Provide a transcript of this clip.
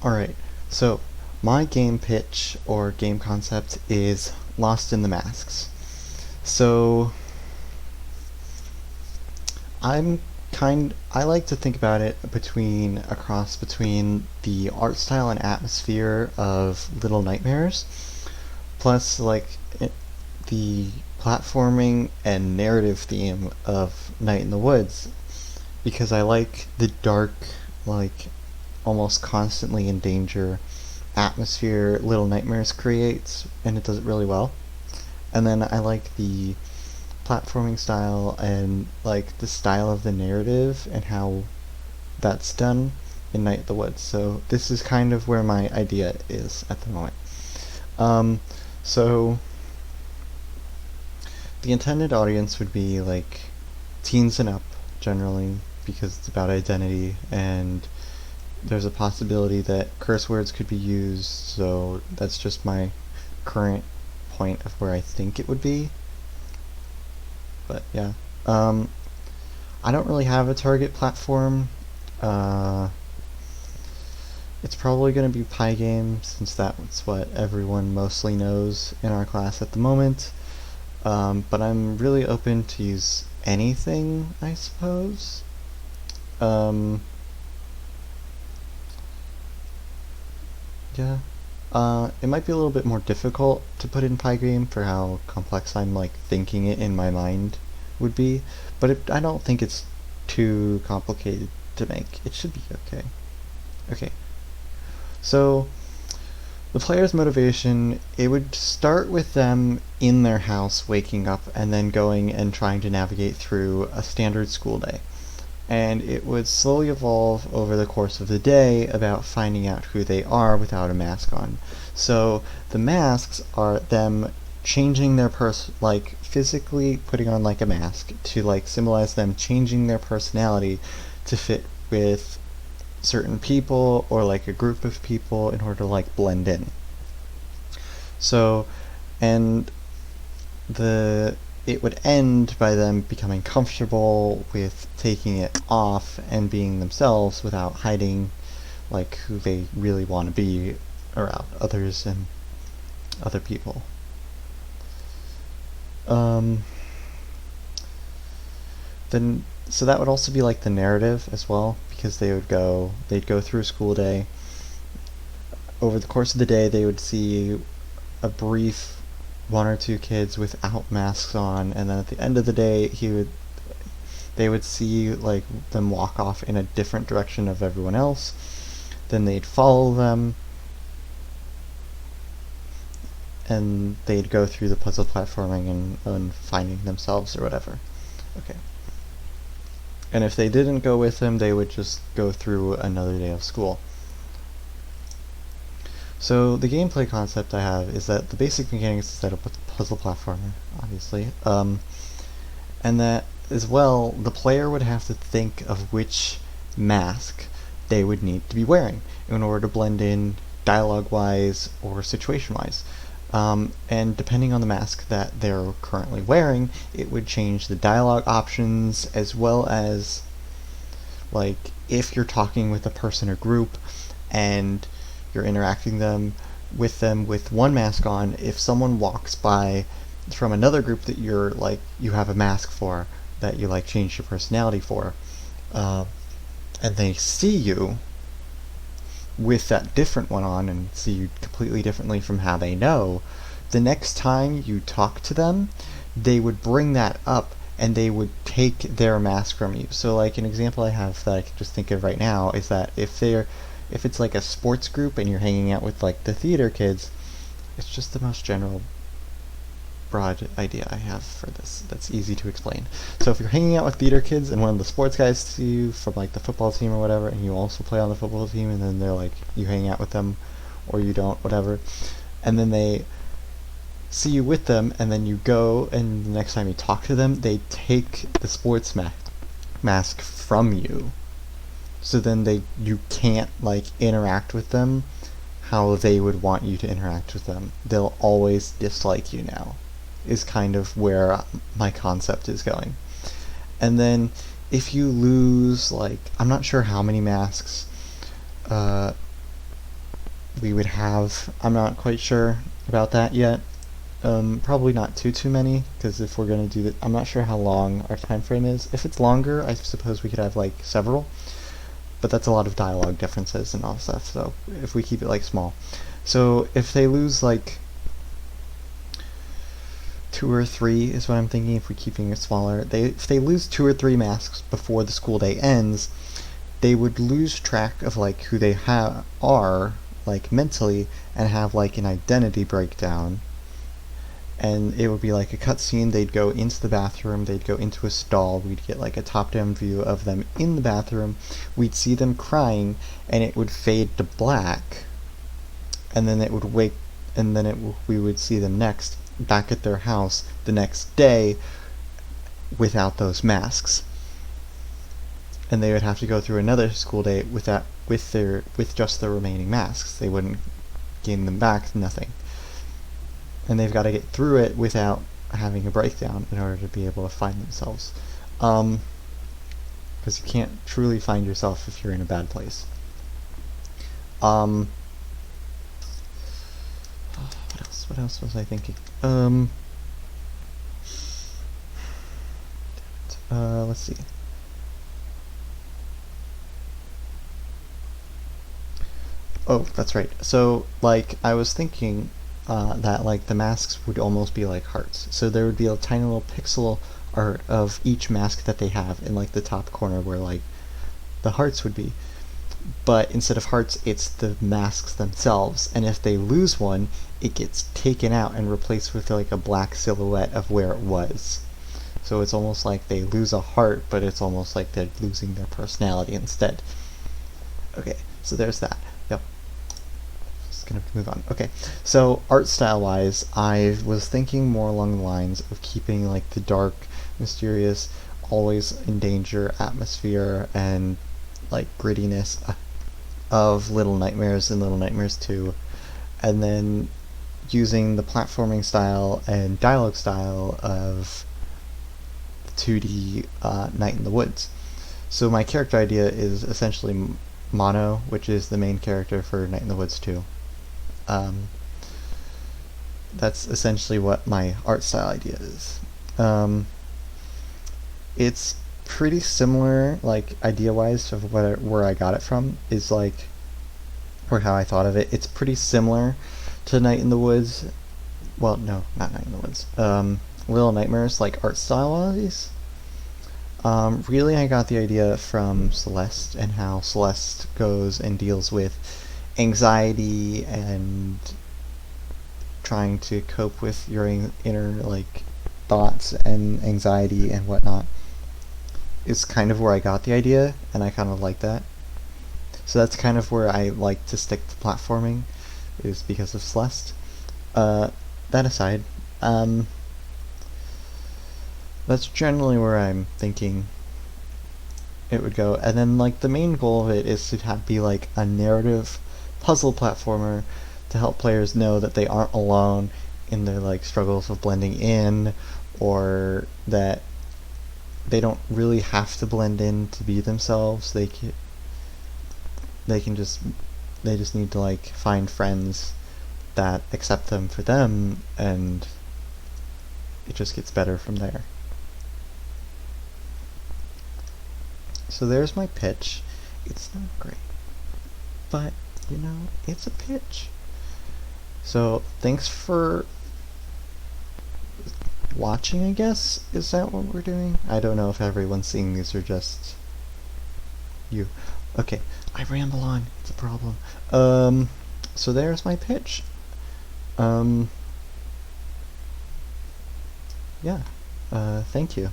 Alright, so my game pitch or game concept is Lost in the Masks. So I like to think about it between a cross between the art style and atmosphere of Little Nightmares, plus the platforming and narrative theme of Night in the Woods, because I like the dark, like almost constantly in danger atmosphere Little Nightmares creates, and it does it really well. And then I like the platforming style and like the style of the narrative and how that's done in Night in the Woods. So this is kind of where my idea is at the moment. Um, so the intended audience would be like teens and up generally, because it's about identity, and there's a possibility that curse words could be used, so that's just my current point of where I think it would be. But yeah. I don't really have a target platform. Uh, it's probably going to be Pygame, since that's what everyone mostly knows in our class at the moment. But I'm really open to use anything, I suppose. Um, yeah. It might be a little bit more difficult to put in Pygame for how complex I'm like thinking it in my mind would be, but I don't think it's too complicated to make. It should be okay. Okay. So the player's motivation, it would start with them in their house waking up and then going and trying to navigate through a standard school day. And it would slowly evolve over the course of the day about finding out who they are without a mask on. So the masks are them changing their like physically putting on like a mask to like symbolize them changing their personality to fit with certain people or like a group of people in order to like blend in. So, and it would end by them becoming comfortable with taking it off and being themselves without hiding like who they really want to be around others and other people. Then so that would also be like the narrative as well, because they'd go through a school day. Over the course of the day, they would see a brief one or two kids without masks on, and then at the end of the day they would see like them walk off in a different direction of everyone else. Then they'd follow them, and they'd go through the puzzle platforming and finding themselves or whatever. Okay. And if they didn't go with them, they would just go through another day of school. So the gameplay concept I have is that the basic mechanics is set up with a puzzle platformer, obviously, and that as well the player would have to think of which mask they would need to be wearing in order to blend in dialogue-wise or situation-wise. And depending on the mask that they're currently wearing, it would change the dialogue options, as well as like if you're talking with a person or group and you're interacting with them with one mask on, if someone walks by from another group that you have a mask for, that you like change your personality for, and they see you with that different one on and see you completely differently from how they know, the next time you talk to them, they would bring that up and they would take their mask from you. So like an example I have that I can just think of right now is that if it's like a sports group and you're hanging out with like the theater kids, it's just the most general broad idea I have for this that's easy to explain. So if you're hanging out with theater kids and one of the sports guys see you from like the football team or whatever, and you also play on the football team, and then they're like, you hang out with them or you don't, whatever, and then they see you with them, and then you go and the next time you talk to them, they take the sports mask from you. So then you can't like interact with them how they would want you to interact with them. They'll always dislike you now, is kind of where my concept is going. And then if you lose, like, I'm not sure how many masks we would have. I'm not quite sure about that yet. Probably not too many, because if we're going to do that, I'm not sure how long our time frame is. If it's longer, I suppose we could have like several, but that's a lot of dialogue differences and all stuff, so if we keep it like small. So if they lose like 2 or 3 is what I'm thinking, if we're keeping it smaller. If they lose 2 or 3 masks before the school day ends, they would lose track of like who they are like mentally, and have like an identity breakdown. And it would be like a cutscene. They'd go into the bathroom, they'd go into a stall, we'd get like a top-down view of them in the bathroom, we'd see them crying, and it would fade to black, and then it would wake, and then we would see them next back at their house the next day without those masks, and they would have to go through another school day with just the remaining masks. They wouldn't gain them back, nothing, and they've got to get through it without having a breakdown in order to be able to find themselves, because you can't truly find yourself if you're in a bad place. What else was I thinking? Let's see. Oh, that's right. So, like, I was thinking that, like, the masks would almost be like hearts. So there would be a tiny little pixel art of each mask that they have in, like, the top corner where, like, the hearts would be. But instead of hearts, it's the masks themselves, and if they lose one, it gets taken out and replaced with like a black silhouette of where it was. So it's almost like they lose a heart, but it's almost like they're losing their personality instead. Okay, so there's that. Yep. Just gonna move on. Okay, so art style wise, I was thinking more along the lines of keeping like the dark, mysterious, always in danger atmosphere and like grittiness of Little Nightmares and Little Nightmares 2, and then using the platforming style and dialogue style of 2D Night in the Woods. So my character idea is essentially Mono, which is the main character for Night in the Woods 2. That's essentially what my art style idea is. It's pretty similar, like idea-wise, of where I got it from, is like, or how I thought of it. It's pretty similar to Night in the Woods. Well, no, not Night in the Woods. Little Nightmares, like art style-wise. Really, I got the idea from Celeste and how Celeste goes and deals with anxiety and trying to cope with your inner like thoughts and anxiety and whatnot. Is kind of where I got the idea, and I kind of like that. So that's kind of where I like to stick to platforming, is because of Celeste. That aside, that's generally where I'm thinking it would go. And then like the main goal of it is to be like a narrative puzzle platformer to help players know that they aren't alone in their like struggles of blending in, or that they don't really have to blend in to be themselves. They just need to like find friends that accept them for them, and it just gets better from there. So there's my pitch. It's not great, but you know, it's a pitch. So thanks for watching, I guess. Is that what we're doing? I don't know if everyone's seeing these or just you. Okay, I ramble on. It's a problem. So there's my pitch. Yeah. Thank you.